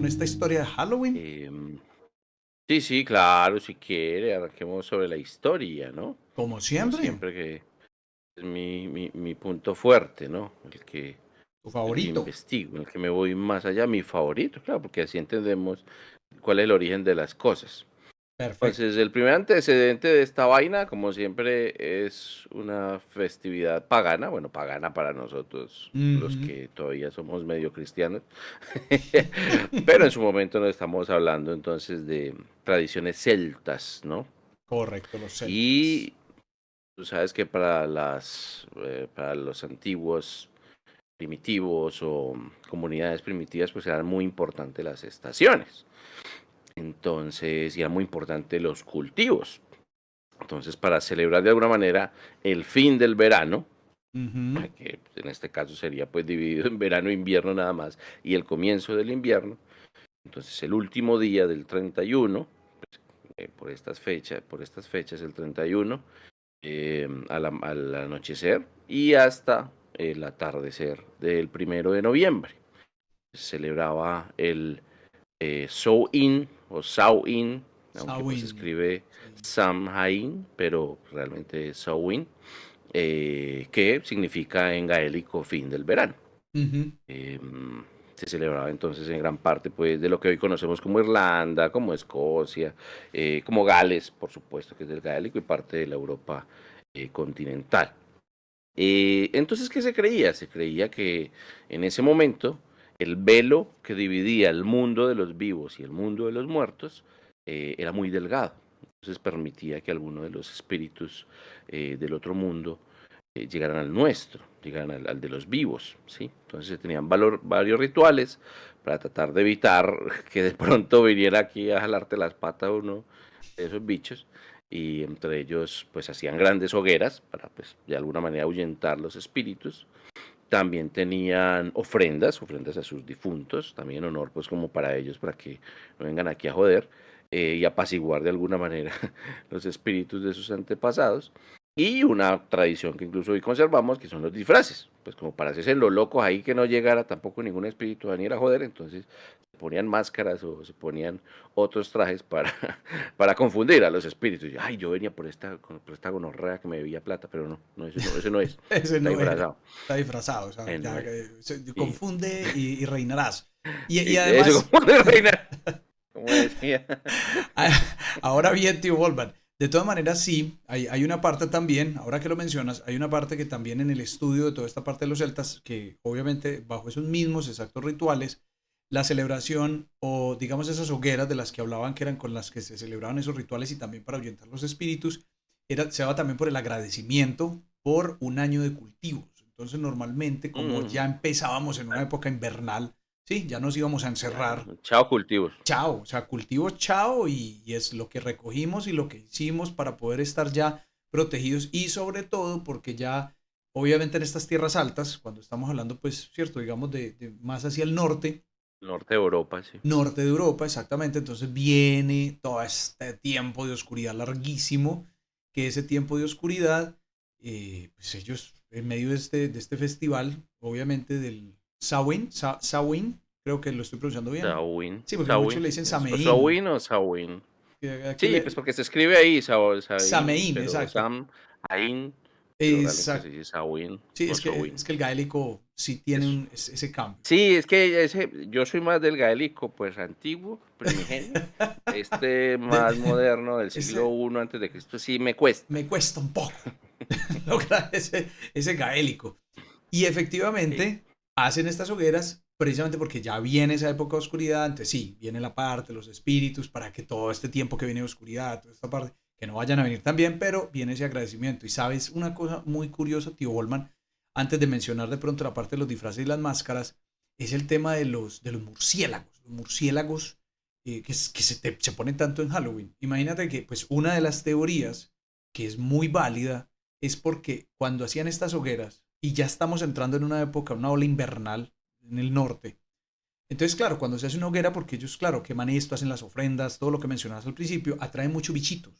con esta historia de Halloween? Em, sí, sí, claro, si quiere, arranquemos sobre la historia, ¿no? Como Como siempre, siempre que es mi punto fuerte, ¿no? tu El que favorito. investigo, el que me voy más allá, mi favorito, claro, porque así entendemos cuál es el origen de las cosas. Perfecto. Entonces, el primer antecedente de esta vaina, como siempre, es una festividad pagana, bueno, pagana para nosotros, los Ujú. que todavía somos medio cristianos, pero en su momento no estamos hablando entonces de tradiciones celtas, ¿no? Correcto, los celtas. Y tú sabes que para los antiguos primitivos o comunidades primitivas, pues eran muy importantes las estaciones. Entonces, y era muy importante los cultivos. Entonces, para celebrar de alguna manera el fin del verano, Ujú. que en este caso sería pues dividido en verano e invierno nada más, y el comienzo del invierno, entonces el último día del 31, por estas fechas, el 31, al anochecer y hasta el atardecer del 1 de noviembre. Se celebraba el Samhain o Samhain, aunque pues se Samhain. escribe Sí. Samhain, pero realmente es Samhain, que significa en gaélico fin del verano. Ujú. Eh, Se celebraba entonces en gran parte pues de lo que hoy conocemos como Irlanda, como Escocia, como Gales, por supuesto que es del gaélico y parte de la Europa continental. Entonces, ¿qué se creía? Se creía que en ese momento el velo que dividía el mundo de los vivos y el mundo de los muertos era muy delgado. Entonces permitía que algunos de los espíritus del otro mundo llegaran al nuestro, llegaran al de los vivos, ¿sí? Entonces se tenían varios rituales para tratar de evitar que de pronto viniera aquí a jalarte las patas uno de esos bichos, y entre ellos pues hacían grandes hogueras para pues de alguna manera ahuyentar los espíritus. También tenían ofrendas a sus difuntos, también en honor pues como para ellos, para que no vengan aquí a joder, y apaciguar de alguna manera los espíritus de sus antepasados. Y una tradición que incluso hoy conservamos, que son los disfraces, pues como para hacerse los locos ahí, que no llegara tampoco ningún espíritu a venir a joder, entonces se ponían máscaras o se ponían otros trajes para, para confundir a los espíritus. Y, ay, yo venía por esta gonorrea que me debía plata, pero no, no, ese no es, Ese está no era. disfrazado. Está disfrazado, o sea, Él no ya es. que se Y, confunde y reinarás. Y y eso además, como de reina, como decía. ahora bien, tío Volvan, de todas maneras sí, hay una parte también, ahora que lo mencionas, hay una parte que también en el estudio de toda esta parte de los celtas, que obviamente bajo esos mismos exactos rituales, la celebración o digamos esas hogueras de las que hablaban, que eran con las que se celebraban esos rituales y también para ahuyentar los espíritus, se daba también por el agradecimiento por un año de cultivos. Entonces normalmente como Mm, ya empezábamos en una época invernal, sí, ya nos íbamos a encerrar. claro, chao cultivos. Chao, o sea, cultivos chao y es lo que recogimos y lo que hicimos para poder estar ya protegidos y sobre todo porque ya obviamente en estas tierras altas, cuando estamos hablando pues, cierto, digamos de más hacia el norte, Norte de Europa, sí. norte de Europa exactamente, entonces viene todo este tiempo de oscuridad larguísimo, que ese tiempo de oscuridad, pues ellos en medio de este festival, obviamente del Samhain, Samhain, creo que lo estoy pronunciando bien. Samhain, Sí, porque muchos Samhain, le sí. dicen ¿Es Sameín. Samhain o Samhain? Aquí Sí, pues porque se escribe ahí Samhain, Sameín, pero exacto. Hain, pero realmente se Exacto. dice Samhain Sí, o Samhain. es que el gaélico sí tiene Es, ese cambio. sí, es que yo soy más del gaélico, pues antiguo, primigenio. Este De- más moderno del siglo ese I antes de Cristo sí me cuesta. me cuesta un poco lograr ese gaélico. Y Sí. efectivamente hacen estas hogueras precisamente porque ya viene esa época de oscuridad, entonces sí, viene la parte, los espíritus, para que todo este tiempo que viene de oscuridad, toda esta parte, que no vayan a venir también, pero viene ese agradecimiento. Y sabes una cosa muy curiosa, tío Bolman, antes de mencionar de pronto la parte de los disfraces y las máscaras, es el tema de los murciélagos. Los murciélagos que se ponen tanto en Halloween. Imagínate que pues una de las teorías que es muy válida es porque cuando hacían estas hogueras, y ya estamos entrando en una época, una ola invernal en el norte, entonces claro, cuando se hace una hoguera, porque ellos claro queman esto, hacen las ofrendas, todo lo que mencionabas al principio, atraen mucho bichito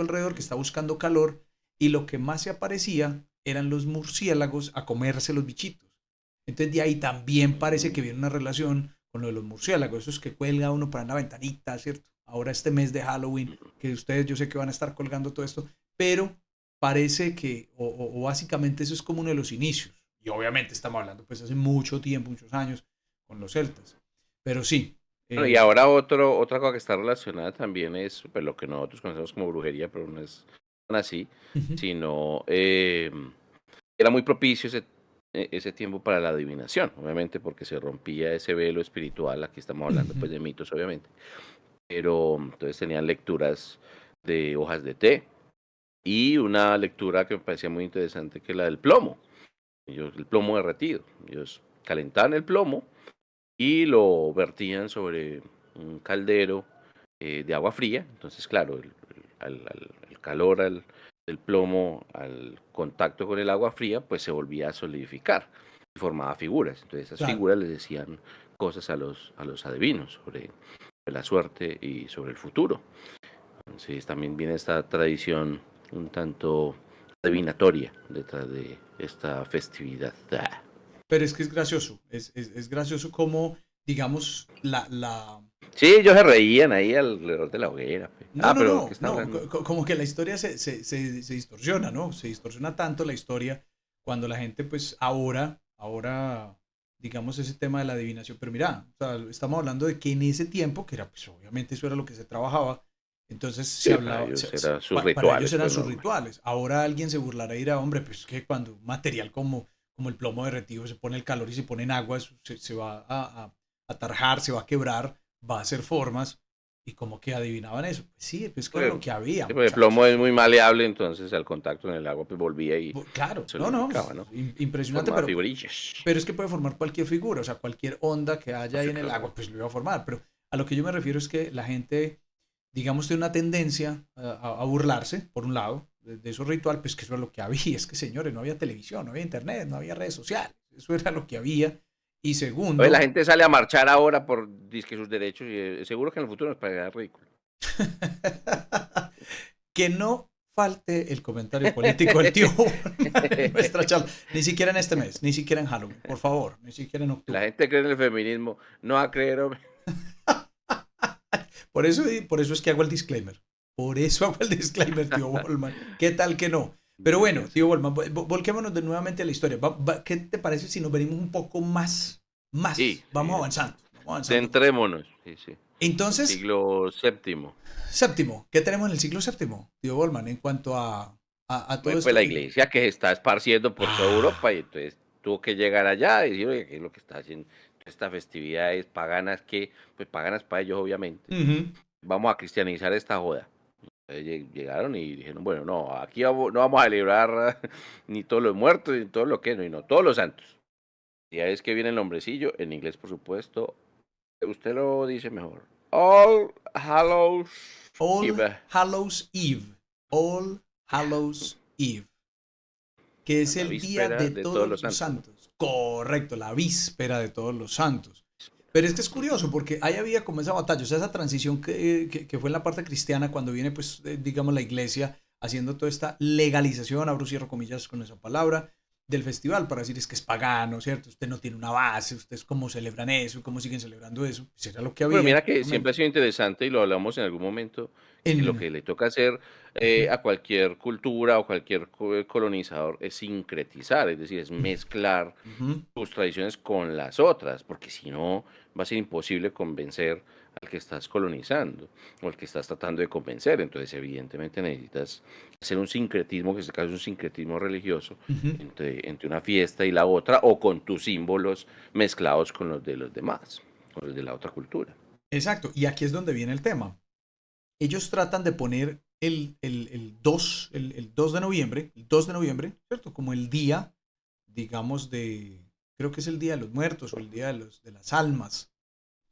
alrededor que está buscando calor, y lo que más se aparecía eran los murciélagos a comerse los bichitos. Entonces de ahí también parece que Mm, viene una relación con lo de los murciélagos, esos que cuelga uno para la ventanita, ¿cierto? Ahora este mes de Halloween, que ustedes yo sé que van a estar colgando todo esto, pero parece que, o básicamente eso es como uno de los inicios. Y obviamente estamos hablando pues hace mucho tiempo, muchos años, con los celtas. Pero sí. Bueno, y ahora otra cosa que está relacionada también es pues, lo que nosotros conocemos como brujería, pero no es tan así, Ujú, sino era muy propicio ese tiempo para la adivinación, obviamente porque se rompía ese velo espiritual, aquí estamos hablando ujú. pues de mitos, obviamente, pero entonces tenían lecturas de hojas de té y una lectura que me parecía muy interesante que es la del plomo, el plomo derretido, ellos calentaban el plomo y lo vertían sobre un caldero de agua fría. Entonces, claro, el calor del plomo al contacto con el agua fría, pues se volvía a solidificar y formaba figuras. Entonces, esas Claro. figuras les decían cosas a los adivinos sobre la suerte y sobre el futuro. Entonces, también viene esta tradición un tanto adivinatoria detrás de esta festividad. Pero es que es gracioso. Es gracioso como, digamos, Sí, ellos se reían ahí alrededor de la hoguera. Pe. No, Ah, no, pero ¿qué no, está no, hablando? como que la historia se distorsiona, ¿no? Se distorsiona tanto la historia cuando la gente, pues ahora, digamos, ese tema de la adivinación, pero mira, o sea, estamos hablando de que en ese tiempo, que era, pues obviamente eso era lo que se trabajaba, entonces se Sí, para hablaba, ellos eran sus para ellos rituales, eran pues sus normal. rituales. Ahora alguien se burlará y dirá, hombre, pues que cuando un material como el plomo derretido se pone el calor y se pone en agua, eso se va a tarjar, se va a quebrar, va a hacer formas y como que adivinaban eso. Pues sí, pues que era Porque, lo que había, sí, porque el plomo muchachos. es muy maleable, entonces al contacto con el agua pues volvía y Claro, no, no, solidificaba, ¿no? impresionante, Formaba figurillas. pero es que puede formar cualquier figura, o sea, cualquier onda que haya ahí Sí, en el claro. agua, pues lo iba a formar. Pero a lo que yo me refiero es que la gente, digamos, tiene una tendencia a burlarse, por un lado, de esos rituales, pues que eso era lo que había. Es que, señores, no había televisión, no había internet, no había redes sociales. Eso era lo que había. Y Oye, la segundo, gente sale a marchar ahora por dizque sus derechos y seguro que en el futuro nos pagará ridículo. que no falte el comentario político del tío en nuestra charla. Ni siquiera en este mes, ni siquiera en Halloween, por favor, ni siquiera en La octubre. gente cree en el feminismo, no va a creer, hombre. Por eso es que hago el disclaimer. Por eso hago el disclaimer, tío Bolman. ¿Qué tal que no? Pero Muy bueno, bien, tío sí. Bolman, volquémonos de nuevamente a la historia. ¿Qué te parece si nos venimos un poco más? Sí, Más. sí, Vamos avanzando. Vamos avanzando. centrémonos, sí, sí. El Entonces, siglo séptimo. séptimo. ¿Qué tenemos en el siglo séptimo, tío Bolman, en cuanto a todo Pues esto? la iglesia que se está esparciendo por toda Europa Ah, y entonces tuvo que llegar allá y decir, oye, ¿qué es lo que está haciendo? Estas festividades paganas que, pues paganas para ellos obviamente, ujú. vamos a cristianizar esta joda. Entonces llegaron y dijeron, bueno, no, aquí no vamos a celebrar ni todos los muertos, ni todo lo que, no, y no, todos los santos. Y ahí es que viene el nombrecillo, en inglés por supuesto, usted lo dice mejor. All Hallows All Eve. Hallows Eve. All Hallows Eve. Que es La el día víspera de de todos todos los los santos. santos. Correcto, la víspera de todos los santos. Pero es que es curioso porque ahí había como esa batalla, o sea, esa transición que fue en la parte cristiana cuando viene, pues, digamos, la iglesia haciendo toda esta legalización, abro y cierro comillas con esa palabra, del festival para decir es que es pagano, ¿cierto? Usted no tiene una base, ustedes cómo celebran eso, cómo siguen celebrando eso. Pues era lo que Bueno, había en mira ese que siempre ha momento. sido interesante y lo hablamos en algún momento, que lo En, que le toca hacer a cualquier cultura o cualquier colonizador es sincretizar, es decir, es mezclar ujú, tus tradiciones con las otras, porque si no va a ser imposible convencer al que estás colonizando o al que estás tratando de convencer. Entonces, evidentemente necesitas hacer un sincretismo, que en este caso es un sincretismo religioso, ujú. entre una fiesta y la otra, o con tus símbolos mezclados con los de los demás, con los de la otra cultura. Exacto, y aquí es donde viene el tema. Ellos tratan de poner el 2 de noviembre, el 2 de noviembre, ¿cierto? Como el día, digamos, creo que es el Día de los Muertos o el Día de las Almas.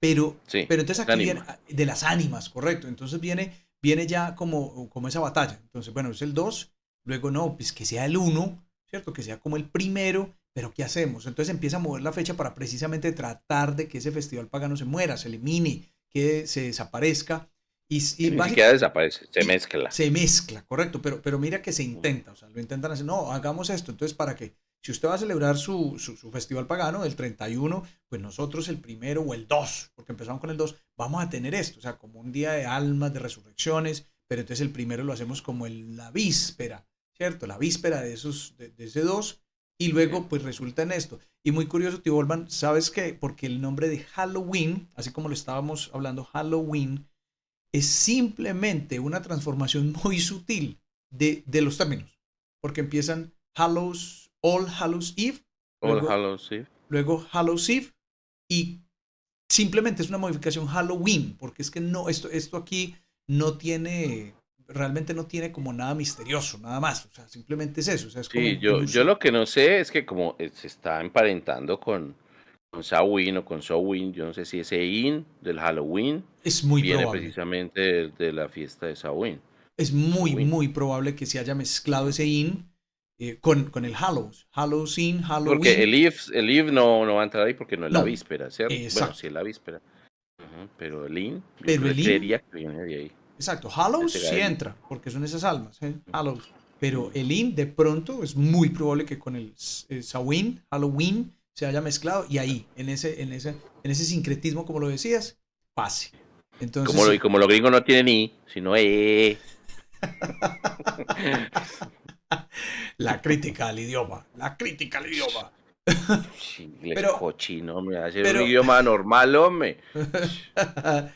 Pero, Sí, pero entonces aquí viene, ánima. de las ánimas, correcto. Entonces viene ya como esa batalla. Entonces, bueno, es el 2 luego no, pues que sea el uno, ¿cierto? Que sea como el primero, pero ¿qué hacemos? Entonces empieza a mover la fecha para precisamente tratar de que ese festival pagano se muera, se elimine, que se desaparezca. Y Y ni básicamente siquiera desaparece, se y mezcla. se mezcla, correcto, pero mira que se Ujú. intenta, o sea, lo intentan hacer, no, hagamos esto, entonces ¿para qué? Si usted va a celebrar su festival pagano del 31, pues nosotros el primero o el 2, porque empezamos con el 2, vamos a tener esto, o sea, como un día de almas, de resurrecciones, pero entonces el primero lo hacemos como la víspera, ¿cierto? La víspera de ese 2, y Sí. luego pues resulta en esto. Y muy curioso, tío Volman, ¿sabes qué? Porque el nombre de Halloween, así como lo estábamos hablando, Halloween, es simplemente una transformación muy sutil de los términos, porque empiezan Hallows, All Hallows Eve, All luego, Hallows Eve. luego Hallows Eve, y simplemente es una modificación Halloween, porque es que no, esto aquí no tiene, realmente no tiene como nada misterioso, nada más, o sea, simplemente es eso, o sea, es como Sí, un yo uso, lo que no sé es que como se está emparentando con Samhain o con Samhain, yo no sé si ese in del Halloween es muy viene probable, precisamente de la fiesta de Samhain. es muy, Samhain. muy probable que se haya mezclado ese Ujú. in con el Hallows, Hallows in, Porque Halloween, el Eve no va a entrar ahí porque no es la no, víspera, ¿cierto? Bueno, exacto. sí es la víspera. Ujú, pero el in, yo Pero el in, creería que viene de ahí, exacto, de ese Hallows sí gaelico. entra, porque son esas almas, ¿eh? Hallows. Pero Ujú. el in, de pronto, es muy probable que con el Samhain, Halloween, se haya mezclado y ahí, en ese sincretismo, como lo decías, pase. Entonces, Y sí. como los gringos no tienen i, sino La crítica al idioma, la crítica al idioma. inglés Pero, cochino, me hacer un pero, idioma normal, hombre.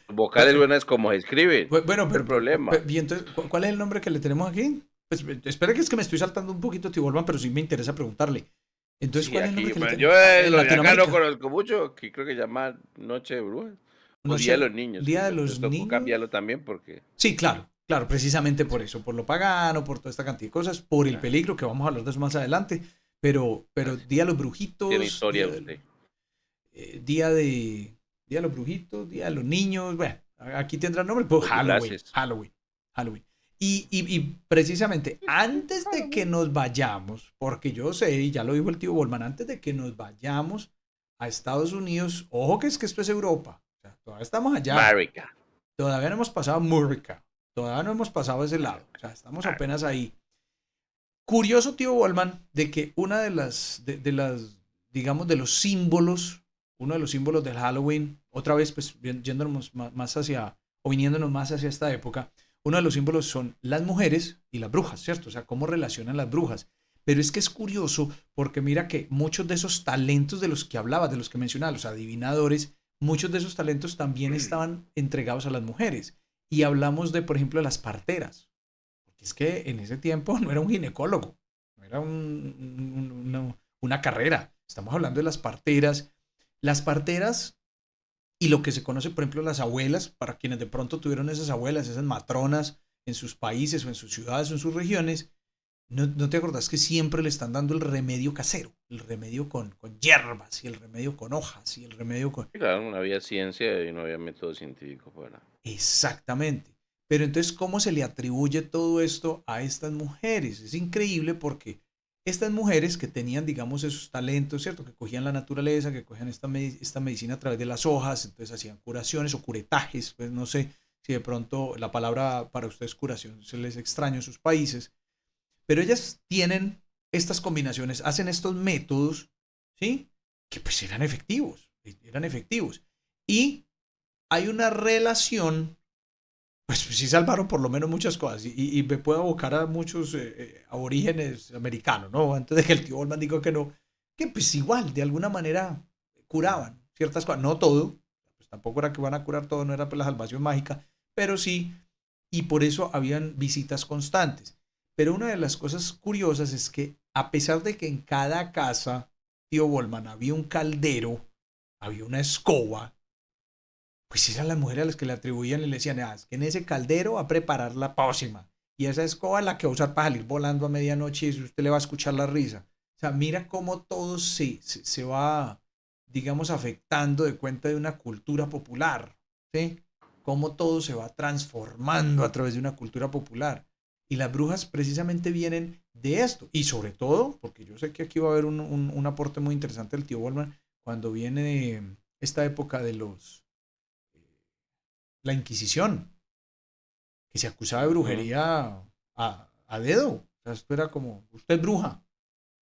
Vocales buenas como se escriben. bueno, El problema. y entonces, ¿cuál es el nombre que le tenemos aquí? Pues espera que es que me estoy saltando un poquito, Tibolman, pero sí me interesa preguntarle. Entonces, Sí, ¿cuál es el nombre aquí, que le man, yo tenemos? En lo de acá no Latinoamérica. conozco mucho, que creo que llama Noche de Brujas. O No Día de sé, los Niños, Día que de los les tocó Niños. cambiarlo también porque Sí, claro, claro, precisamente por eso, por lo pagano, por toda esta cantidad de cosas, por el ah, peligro, que vamos a hablar de eso más adelante, pero así Día de los tiene Brujitos, historia usted. Día Día de los Brujitos, Día de los Niños, bueno, aquí tendrá nombre, pues Los Halloween, disfraces. Halloween, Halloween. Y precisamente antes de que nos vayamos, porque yo sé, y ya lo dijo el tío Bolman, antes de que nos vayamos a Estados Unidos, ojo que es que esto es Europa, o sea, todavía estamos allá. Marica. Todavía no hemos pasado Murica. Todavía no hemos pasado ese lado. O sea, estamos apenas ahí. Curioso, tío Wallman, de que una de las, digamos, de los símbolos, uno de los símbolos del Halloween, otra vez, pues, yéndonos más hacia, o viniéndonos más hacia esta época, uno de los símbolos son las mujeres y las brujas, ¿cierto? O sea, cómo relacionan las brujas. Pero es que es curioso porque mira que muchos de esos talentos de los que hablabas, de los que mencionabas, los adivinadores, muchos de esos talentos también estaban entregados a las mujeres. Y hablamos de, por ejemplo, de las parteras. Porque es que en ese tiempo no era un ginecólogo, no era una carrera. Estamos hablando de las parteras. Las parteras y lo que se conoce, por ejemplo, las abuelas, para quienes de pronto tuvieron esas abuelas, esas matronas en sus países o en sus ciudades o en sus regiones, no te acordás que siempre le están dando el remedio casero, el remedio con hierbas y el remedio con hojas y el remedio con... Sí, claro, no había ciencia y no había método científico para. Exactamente. Pero entonces, ¿cómo se le atribuye todo esto a estas mujeres? Es increíble porque estas mujeres que tenían, digamos, esos talentos, ¿cierto? Que cogían la naturaleza, que cogían esta medicina a través de las hojas, entonces hacían curaciones o curetajes, pues no sé si de pronto la palabra para ustedes curación se les extraña en sus países, pero ellas tienen estas combinaciones, hacen estos métodos, ¿sí? Que pues eran efectivos, eran efectivos. Y hay una relación pues sí salvaron por lo menos muchas cosas y me puedo abocar a muchos aborígenes americanos, ¿no? Antes de que el tío Goldman diga que no, que pues igual, de alguna manera curaban ciertas cosas, no todo, pues tampoco era que van a curar todo, no era pues la salvación mágica, pero sí, y por eso habían visitas constantes. Pero una de las cosas curiosas es que a pesar de que en cada casa, tío Goldman, había un caldero, había una escoba, pues eran las mujeres a las que le atribuían y le decían, ah, es que en ese caldero va a preparar la pócima. Y esa escoba es la que va a usar para salir volando a medianoche y usted le va a escuchar la risa. O sea, mira cómo todo se va, digamos, afectando de cuenta de una cultura popular. ¿Sí? Cómo todo se va transformando a través de una cultura popular. Y las brujas precisamente vienen de esto. Y sobre todo, porque yo sé que aquí va a haber un aporte muy interesante del tío Wolman, cuando viene esta época de la Inquisición, que se acusaba de Ujú. brujería a dedo. O sea, esto era como, usted es bruja,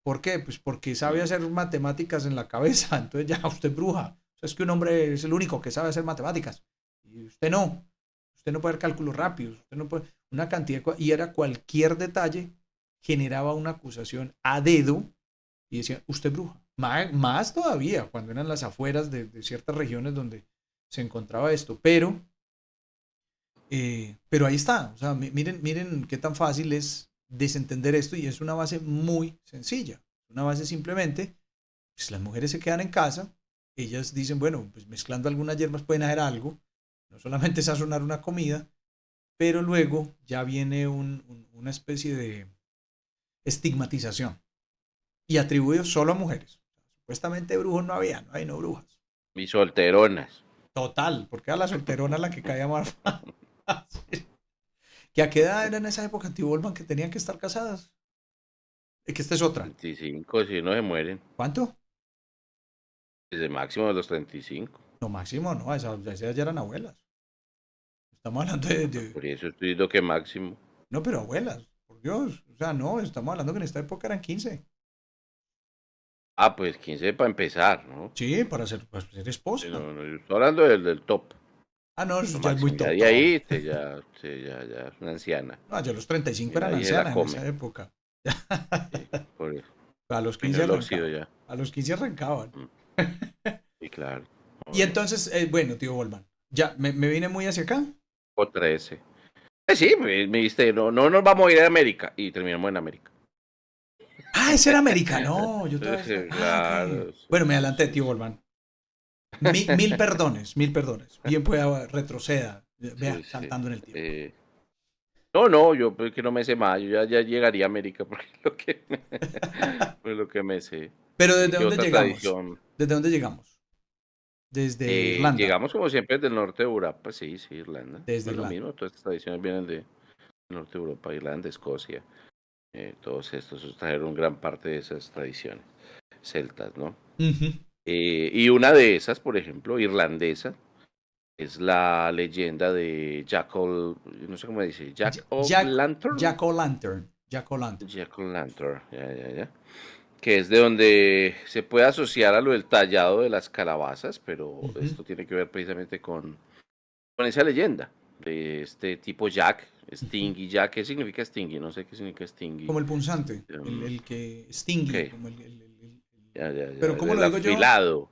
¿Por qué? Pues porque sabe hacer matemáticas en la cabeza, entonces ya usted es bruja. O sea, es que un hombre es el único que sabe hacer matemáticas. Y usted no. Usted no puede hacer cálculos rápidos. Usted no puede. Una cantidad y era cualquier detalle generaba una acusación a dedo y decían, usted es bruja. Más todavía, cuando eran las afueras de ciertas regiones donde se encontraba esto. Pero ahí está. O sea, miren qué tan fácil es desentender esto y es una base muy sencilla. Una base simplemente, pues las mujeres se quedan en casa, ellas dicen, bueno, pues mezclando algunas hierbas pueden hacer algo, no solamente sazonar una comida, pero luego ya viene una especie de estigmatización y atribuido solo a mujeres. Supuestamente brujos no había, no hay no brujas. Y solteronas. Total, porque era la solterona la que caía más fácil. ¿Que a qué edad era en esa época, tío Bolman, que tenían que estar casadas? Es que esta es otra. 25, si no se mueren. ¿Cuánto? Desde máximo de los 35. No, máximo, no, esas ya eran abuelas. Estamos hablando de. Por eso estoy diciendo que máximo. No, pero abuelas, por Dios. O sea, no, estamos hablando que en esta época eran 15. Ah, pues 15 para empezar, ¿no? Sí, para ser esposa. No, yo estoy hablando del top. Ah, no, eso Lo ya es muy máximo. Ya top de top. ahí, ya es una anciana. No, ya los Y 35 eran nadie se la ancianas en come. esa época. Sí, por eso. A los Vino 15 el óxido arrancaban. ya. A los 15 arrancaban. Mm, sí, claro. Y Obvio. entonces, bueno, tío Bolman, ya, me vine muy hacia acá. O 13. Sí, me diste, no nos vamos a ir a América. Y terminamos en América. Ah, ese era América. No, yo todavía estaba. Sí, Ah, ok. claro, Bueno, me sí, adelanté, sí, tío sí. Bolman. Mil perdones, mil perdones. Bien pueda retroceda. Vea, Sí, sí. saltando en el tiempo. No, yo pues, que no me sé más, yo ya llegaría a América porque es lo que pues lo que me sé. Pero ¿Y ¿desde qué dónde otra llegamos? tradición? ¿Desde dónde llegamos? Desde Irlanda. Llegamos como siempre del norte de Europa, sí, Irlanda. Desde Es lo Irlanda. mismo, todas estas tradiciones vienen del norte de Europa, Irlanda, Escocia, todos estos trajeron gran parte de esas tradiciones celtas, ¿no? Ujú. Y una de esas, por ejemplo, irlandesa, es la leyenda de no sé cómo dice, Jack Jack, O'Lantern. Jack O'Lantern. Jack O'Lantern. Jack O'Lantern, ya. Que es de donde se puede asociar a lo del tallado de las calabazas, pero Ujú. esto tiene que ver precisamente con esa leyenda de este tipo Jack, Ujú. Stingy Jack. ¿Qué significa Stingy? No sé qué significa Stingy. Como el punzante. El, Um, el que stingy. ok, Como ya, pero ¿cómo lo del digo yo? afilado.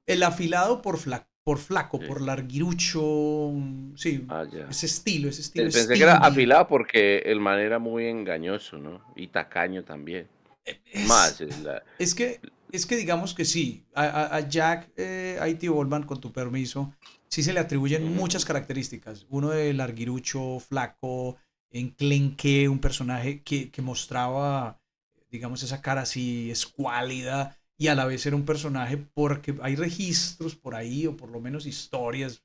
El afilado por flaco, Sí. por larguirucho. Sí, Ya. ese estilo Pensé que era stingy. afilado porque el man era muy engañoso, ¿no? Y tacaño también. Es más, Es, es que, es que digamos que sí, a Jack, ahí tío Bolman, con tu permiso, sí se le atribuyen ujú, muchas características. Uno de larguirucho, flaco, enclenque, un personaje que mostraba, digamos, esa cara así escuálida y a la vez era un personaje porque hay registros por ahí, o por lo menos historias.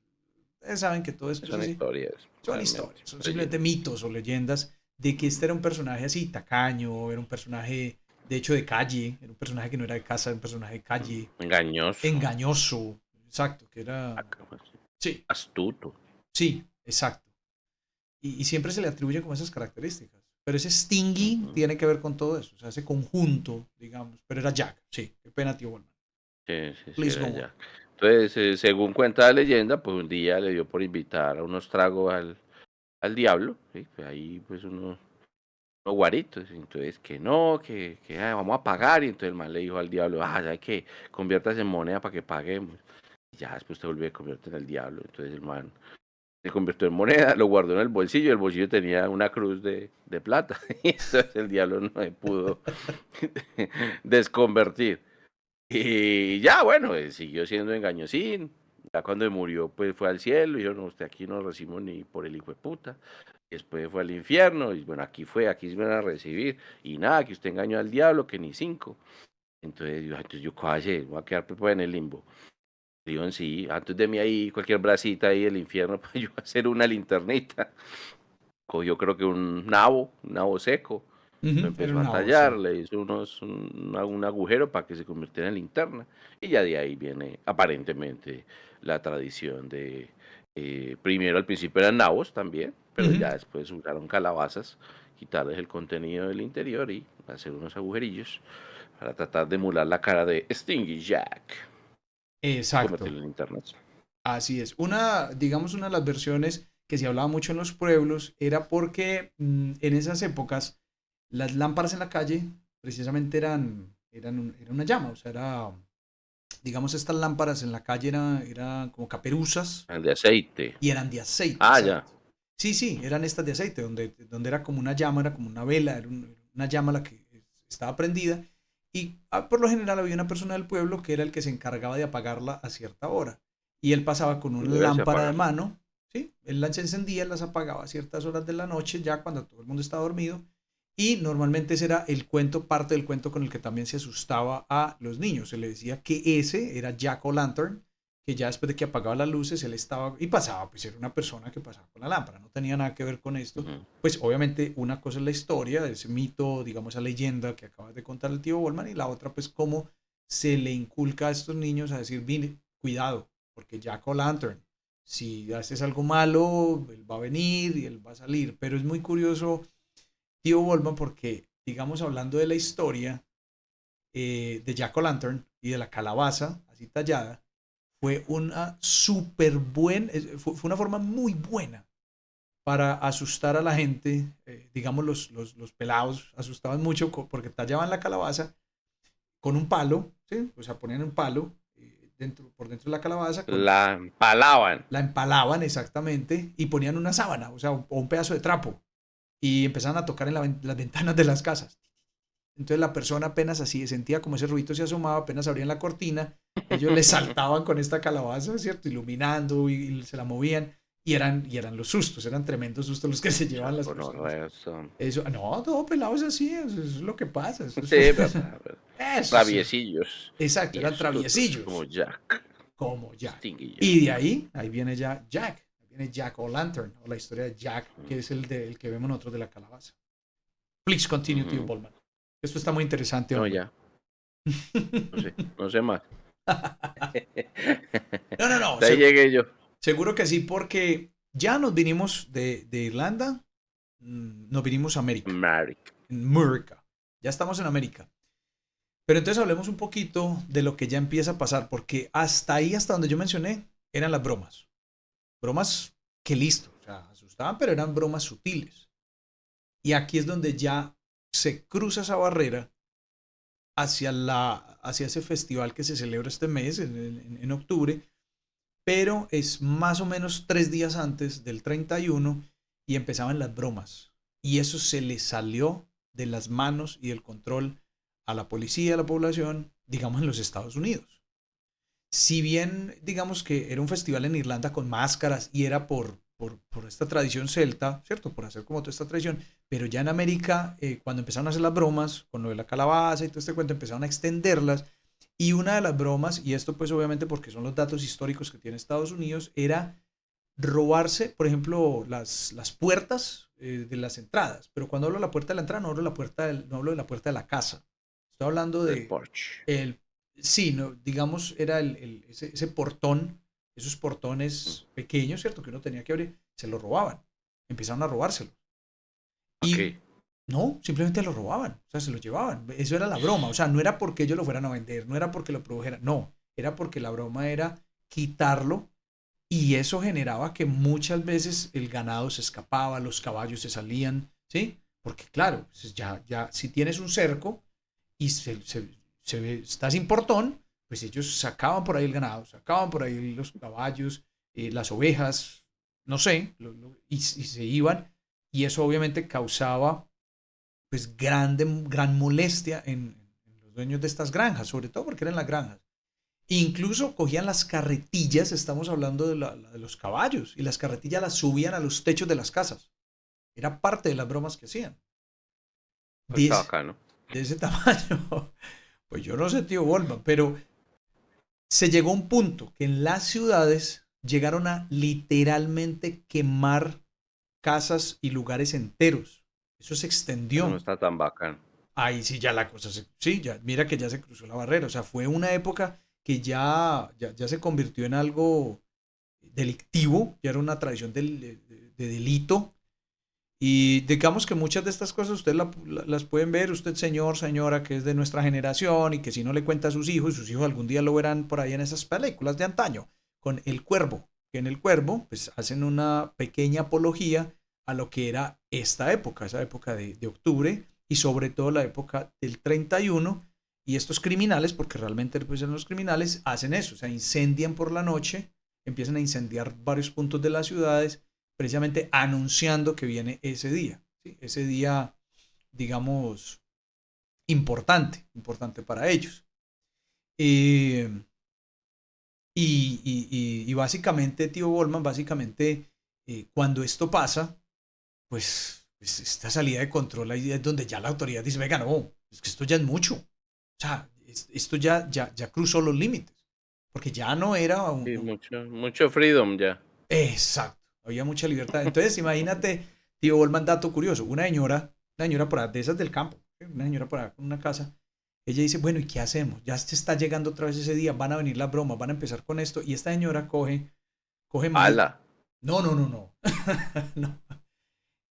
Ustedes saben que todo esto es son así. historias, Son realmente, historias, son simplemente leyendas. mitos o leyendas de que este era un personaje así, tacaño, era un personaje, de hecho, de calle, era un personaje que no era de casa, era un personaje de calle, Engañoso, engañoso, exacto, que era. Sí, astuto. sí, exacto. Y siempre se le atribuyen como esas características. Pero ese Stingy Ujú. tiene que ver con todo eso, o sea, ese conjunto, digamos. Pero era Jack, sí, qué pena, tío Wolman. Sí, Please era go on. Jack. Entonces, según cuenta la leyenda, pues un día le dio por invitar a unos tragos al diablo, ¿sí? Pues ahí pues unos guaritos, entonces que no, que vamos a pagar, y entonces el man le dijo al diablo, ya que conviertas en moneda para que paguemos. Y ya después te volvió a convertir en el diablo, entonces el man se convirtió en moneda, lo guardó en el bolsillo tenía una cruz de plata, y entonces el diablo no se pudo desconvertir. Y ya, bueno, siguió siendo engañosín. Ya cuando murió, pues fue al cielo y dijo, no, usted aquí no recibimos ni por el hijo de puta. Después fue al infierno y bueno, aquí se van a recibir. Y nada, que usted engañó al diablo, que ni cinco. Entonces yo calle, voy a quedar pues, en el limbo. Digo, sí, antes de mí ahí, cualquier bracita ahí del infierno para yo hacer una linternita. Cogió creo que un nabo seco, lo Ujú, era empezó a una voz, tallar, sí. le hizo un agujero para que se convirtiera en linterna y ya de ahí viene aparentemente la tradición de, primero al principio eran nabos también, pero Ujú. ya después usaron calabazas, quitarles el contenido del interior y hacer unos agujerillos para tratar de emular la cara de Stingy Jack y Exacto. convertirlo en internet. Así es. Digamos, una de las versiones que se hablaba mucho en los pueblos era porque en esas épocas las lámparas en la calle precisamente era una llama, o sea, digamos, estas lámparas en la calle eran como caperuzas El de aceite. y eran de aceite, Ah, ya. exacto. Sí, sí, eran estas de aceite, donde era como una llama, era como una vela, una llama la que estaba prendida. Y por lo general había una persona del pueblo que era el que se encargaba de apagarla a cierta hora. Y él pasaba con una Deberse lámpara de apagar. mano, ¿sí? Él las encendía, las apagaba a ciertas horas de la noche, ya cuando todo el mundo estaba dormido. Y normalmente ese era el cuento, parte del cuento con el que también se asustaba a los niños. Se le decía que ese era Jack O'Lantern, que ya después de que apagaba las luces, él estaba y pasaba, pues era una persona que pasaba con la lámpara, no tenía nada que ver con esto. Ujú. Pues obviamente una cosa es la historia, ese mito, digamos, esa leyenda que acabas de contar el tío Bolman, y la otra, pues cómo se le inculca a estos niños a decir, mire, cuidado, porque Jack O'Lantern, si haces algo malo, él va a venir y él va a salir. Pero es muy curioso, tío Bolman, porque, digamos, hablando de la historia de Jack O'Lantern y de la calabaza, así tallada, fue una súper buena, fue una forma muy buena para asustar a la gente. Digamos, los pelados asustaban mucho porque tallaban la calabaza con un palo, ¿sí? O sea, ponían un palo por dentro de la calabaza, La empalaban. la empalaban exactamente y ponían una sábana, o sea, o un pedazo de trapo y empezaban a tocar en las ventanas de las casas. Entonces la persona apenas así sentía como ese ruido se asomaba, apenas abrían la cortina, ellos le saltaban con esta calabaza, ¿cierto? Iluminando y se la movían y eran los sustos, eran tremendos sustos los que se llevaban las personas. Gonorrea, son. Eso, no, todo pelado es así, eso es lo que pasa. Sí, verdad, verdad. Eso es, Traviesillos exacto, y eran astutos como traviesillos, Jack. como Jack. Stingy Y de Jack. ahí viene ya Jack, ahí viene Jack O'Lantern, o la historia de Jack, Ujú. que es el que vemos nosotros de la calabaza. Please continue, tío Ujú. Bolman. Esto está muy interesante, No, hombre. ya. No sé más. No, no, no, De ahí llegué yo. seguro que sí, porque ya nos vinimos de Irlanda, nos vinimos a América, Marek. en América. Ya estamos en América. Pero entonces hablemos un poquito de lo que ya empieza a pasar, porque hasta ahí, hasta donde yo mencioné, eran las bromas. Bromas que listo, o sea, asustaban, pero eran bromas sutiles. Y aquí es donde ya se cruza esa barrera hacia ese festival que se celebra este mes, en octubre, pero es más o menos 3 días antes del 31 y empezaban las bromas. Y eso se le salió de las manos y del control a la policía, a la población, digamos en los Estados Unidos. Si bien, digamos que era un festival en Irlanda con máscaras y era por esta tradición celta, ¿cierto? Por hacer como toda esta tradición, pero ya en América, cuando empezaron a hacer las bromas, con lo de la calabaza y todo este cuento, empezaron a extenderlas. Y una de las bromas, y esto pues obviamente porque son los datos históricos que tiene Estados Unidos, era robarse, por ejemplo, las puertas de las entradas. Pero cuando hablo de la puerta de la entrada, no hablo de la puerta de la casa. Estoy hablando Del de Porsche. el, sí, no, digamos, era ese portón, esos Mm. portones pequeños, ¿cierto? Que uno tenía que abrir, se lo robaban. Empezaron a robárselo. Ok. Y no, simplemente lo robaban, o sea, se lo llevaban. Eso era la broma, o sea, no era porque ellos lo fueran a vender, no era porque lo produjeran, no, era porque la broma era quitarlo y eso generaba que muchas veces el ganado se escapaba, los caballos se salían, ¿sí? Porque claro, pues ya si tienes un cerco y está sin portón, pues ellos sacaban por ahí el ganado, sacaban por ahí los caballos, las ovejas, no sé, y se iban y eso obviamente causaba pues gran molestia en los dueños de estas granjas, sobre todo porque eran las granjas. Incluso cogían las carretillas, estamos hablando de los caballos, y las carretillas las subían a los techos de las casas. Era parte de las bromas que hacían. De Está ese, bacano. de ese tamaño. Pues yo no sé, tío Wolman, pero se llegó a un punto que en las ciudades llegaron a literalmente quemar casas y lugares enteros. Eso se Eso no extendió. está tan bacano. Ahí sí ya la cosa sí, ya, mira que ya se cruzó la barrera. O sea, fue una época que ya se convirtió en algo delictivo, ya era una tradición de delito. Y digamos que muchas de estas cosas ustedes las pueden ver, usted señor, señora, que es de nuestra generación y que si no le cuenta a sus hijos, y sus hijos algún día lo verán por ahí en esas películas de antaño, con El Cuervo, que en El Cuervo pues hacen una pequeña apología a lo que era esta época, esa época de octubre y sobre todo la época del 31. Y estos criminales, porque realmente pues los criminales hacen eso, o sea, incendian por la noche, empiezan a incendiar varios puntos de las ciudades precisamente anunciando que viene ese día, ¿sí? Ese día, digamos, importante para ellos. Eh, y básicamente, tío Goldman, básicamente, cuando esto pasa, pues esta salida de control ahí es donde ya la autoridad dice, venga, no, es que esto ya es mucho. O sea, esto ya cruzó los límites. Porque ya no era Sí, mucho freedom ya. Exacto, había mucha libertad. Entonces, imagínate, tío Goldman, dato curioso, una señora por ahí, de esas del campo, ¿sí? Una señora por ahí con una casa, ella dice, bueno, ¿y qué hacemos? Ya se está llegando otra vez ese día, van a venir las bromas, van a empezar con esto, y esta señora coge maíz, ¡Hala! no, no,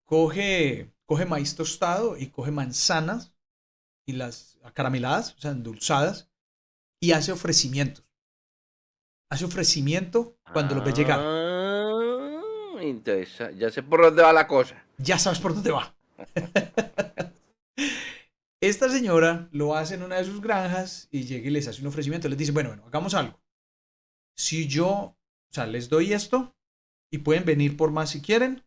coge maíz tostado y coge manzanas y las acarameladas, o sea, endulzadas, y hace ofrecimiento cuando los ve llegar. Interesante. Ya sé por dónde va la cosa. Ya sabes por dónde va. Esta señora lo hace en una de sus granjas y llega y les hace un ofrecimiento. Les dice, bueno, hagamos algo. Si yo, o sea, les doy esto y pueden venir por más si quieren,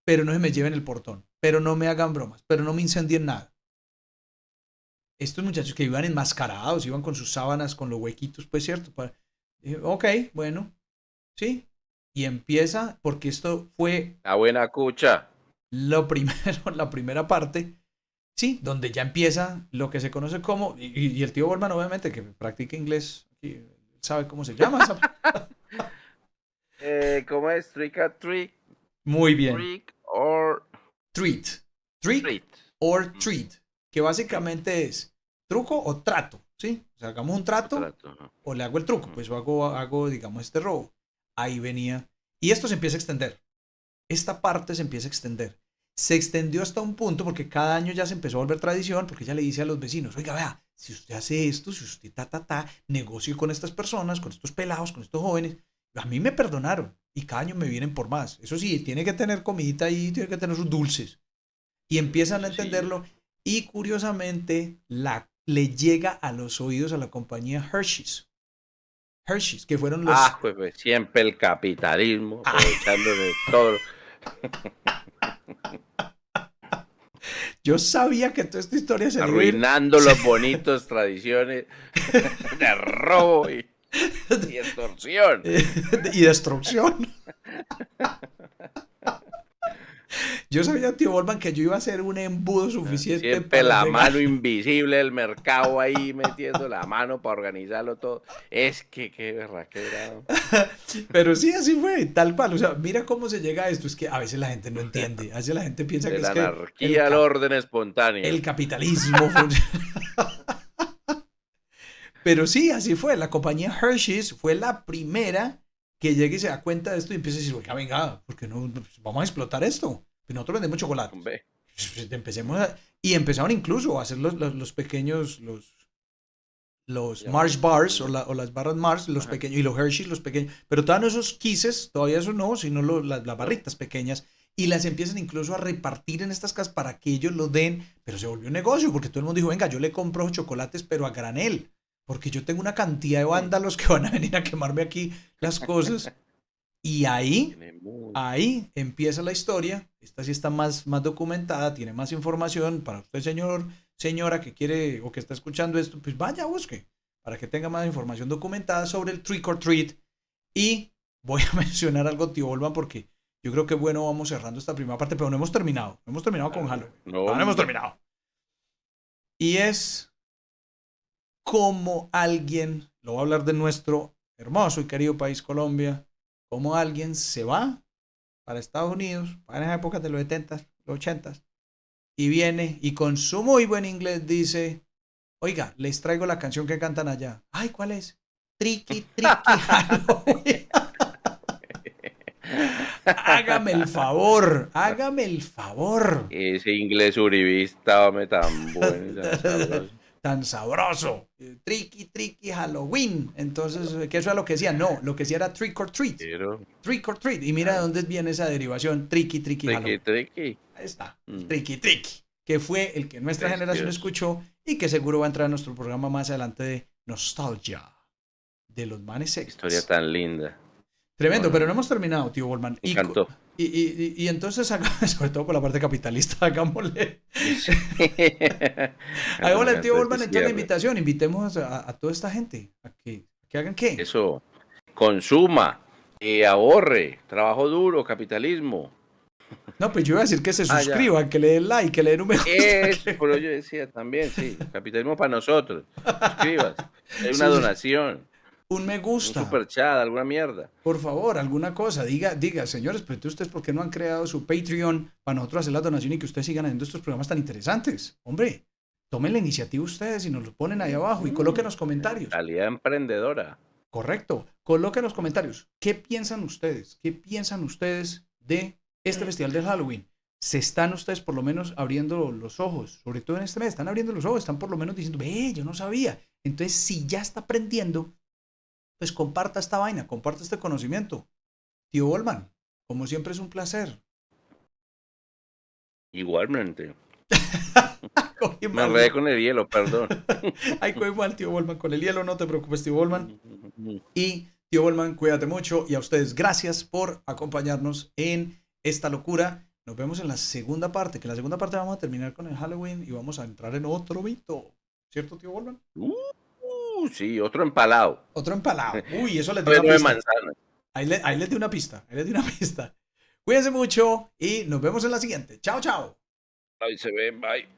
pero no se me lleven el portón, pero no me hagan bromas, pero no me incendien nada. Estos muchachos que iban enmascarados, iban con sus sábanas, con los huequitos, pues cierto. Ok, bueno, sí. Y empieza, porque esto fue La buena cucha. lo primero, la primera parte. Sí, donde ya empieza lo que se conoce como, y el tío Goldman obviamente que practica inglés, sabe cómo se llama. ¿Cómo es? Trick or treat. Muy bien. Trick or Treat. Trick treat. or Mm, treat. Que treat. básicamente es truco o trato. ¿Sí? O sea, hagamos un trato Trato, ¿no? o le hago el truco. Pues yo hago, digamos, este robo. Ahí venía. Y esto se empieza a extender. Esta parte se empieza a extender. Se extendió hasta un punto porque cada año ya se empezó a volver tradición porque ella le dice a los vecinos, oiga, vea, si usted hace esto, si usted negocie con estas personas, con estos pelados, con estos jóvenes, a mí me perdonaron y cada año me vienen por más. Eso sí, tiene que tener comidita ahí, tiene que tener sus dulces. Y empiezan a Eso sí. entenderlo y curiosamente le llega a los oídos a la compañía Hershey's. Hershey's, que fueron los... Pues siempre el capitalismo, Ah, aprovechando de todo. yo sabía que toda esta historia se le iba a ir... Arruinando los bonitos tradiciones de robo y extorsión. y destrucción. Yo sabía, tío Volman, que yo iba a hacer un embudo suficiente Siempre para la llegar. mano invisible del mercado ahí metiendo la mano para organizarlo todo. Es que qué berraquera. Pero sí, así fue, tal cual. O sea, mira cómo se llega a esto. Es que a veces la gente no entiende. A veces la gente piensa De que es la que anarquía al orden espontáneo. el capitalismo Pero sí, así fue. La compañía Hershey's fue la primera que llega y se da cuenta de esto y empieza a decir, oiga, venga, porque no vamos a explotar esto? Pues nosotros vendemos chocolates. Hombre, Pues empecemos y empezaron incluso a hacer los pequeños, los Mars diamantes. Bars o las barras Mars, los Ajá. pequeños, y los Hershey's, los pequeños. Pero todavía no esos kisses, todavía eso no, sino las No. barritas pequeñas. Y las empiezan incluso a repartir en estas casas para que ellos lo den. Pero se volvió un negocio porque todo el mundo dijo, venga, yo le compro chocolates, pero a granel. Porque yo tengo una cantidad de Hmm. vándalos que van a venir a quemarme aquí las cosas. Y ahí Tiene muy... Ahí empieza la historia. Esta sí está más documentada, tiene más información. Para usted, señor, señora, que quiere o que está escuchando esto, pues vaya, busque para que tenga más información documentada sobre el trick or treat. Y voy a mencionar algo, tío Olman, porque yo creo que bueno, vamos cerrando esta primera parte, pero no hemos terminado. No hemos terminado con Halloween. No, Todavía no hemos hombre. terminado. Y es como alguien, lo voy a hablar de nuestro hermoso y querido país Colombia, como alguien se va para Estados Unidos, para esa época de los 70, los 80, y viene y con su muy buen inglés dice, oiga, les traigo la canción que cantan allá. Ay, ¿cuál es? Tricky, tricky, Halloween. Hágame el favor, hágame el favor. Ese inglés uribista, hombre, tan bueno y tan sabroso. Tan sabroso. Tricky, tricky, Halloween. Entonces, ¿qué eso era lo que decía? No, lo que decía era trick or treat. Pero, Trick or treat. Y mira de dónde viene esa derivación. Tricky, tricky, triqui, Halloween. triqui. Ahí está. Mm, Tricky, tricky. Que fue el que nuestra generación Precioso. escuchó y que seguro va a entrar a nuestro programa más adelante de nostalgia de los manes Historia X. tan linda. Tremendo, No, no, pero no no. hemos terminado, tío Goldman. Me encantó. Y entonces, sobre todo con la parte capitalista, hagámosle, Sí. hagámosle Me al tío encantó este Goldman entonces la cierre. invitación. Invitemos a toda esta gente a que hagan qué. Eso. Consuma. Ahorre. Trabajo duro. Capitalismo. No, pues yo iba a decir que se Ah, ya. suscriban, que le den like, que le den un me gusta. Eso, pero yo decía también, sí. Capitalismo para nosotros. Suscríbase. Hay una Sí, sí. donación. Un me Un gusta. super chat, alguna mierda. Por favor, alguna cosa. Diga, señores, pero entonces ustedes, ¿por qué no han creado su Patreon para nosotros hacer la donación y que ustedes sigan haciendo estos programas tan interesantes? Hombre, tomen la iniciativa ustedes y nos lo ponen ahí abajo y coloquen los comentarios. Mentalidad emprendedora. Correcto. Coloquen los comentarios. ¿Qué piensan ustedes? ¿Qué piensan ustedes de este festival del Halloween? ¿Se están ustedes por lo menos abriendo los ojos? Sobre todo en este mes, están abriendo los ojos, están por lo menos diciendo, ve, yo no sabía. Entonces, si ya está aprendiendo, pues comparta esta vaina, comparta este conocimiento. Tío Bolman, como siempre es un placer. Igualmente. Cogí Me mal. enredé con el hielo, perdón. Ahí cogí mal, tío Bolman. Con el hielo no te preocupes, tío Bolman. Y tío Bolman, cuídate mucho. Y a ustedes, gracias por acompañarnos en esta locura. Nos vemos en la segunda parte, que en la segunda parte vamos a terminar con el Halloween y vamos a entrar en otro mito. ¿Cierto, tío Bolman? Sí, otro empalado. Otro empalado. Uy, eso les dio De una nueve pista. manzanas. Ahí les di una pista. Ahí les di una pista. Cuídense mucho y nos vemos en la siguiente. Chao, chao. Ahí se ve, bye.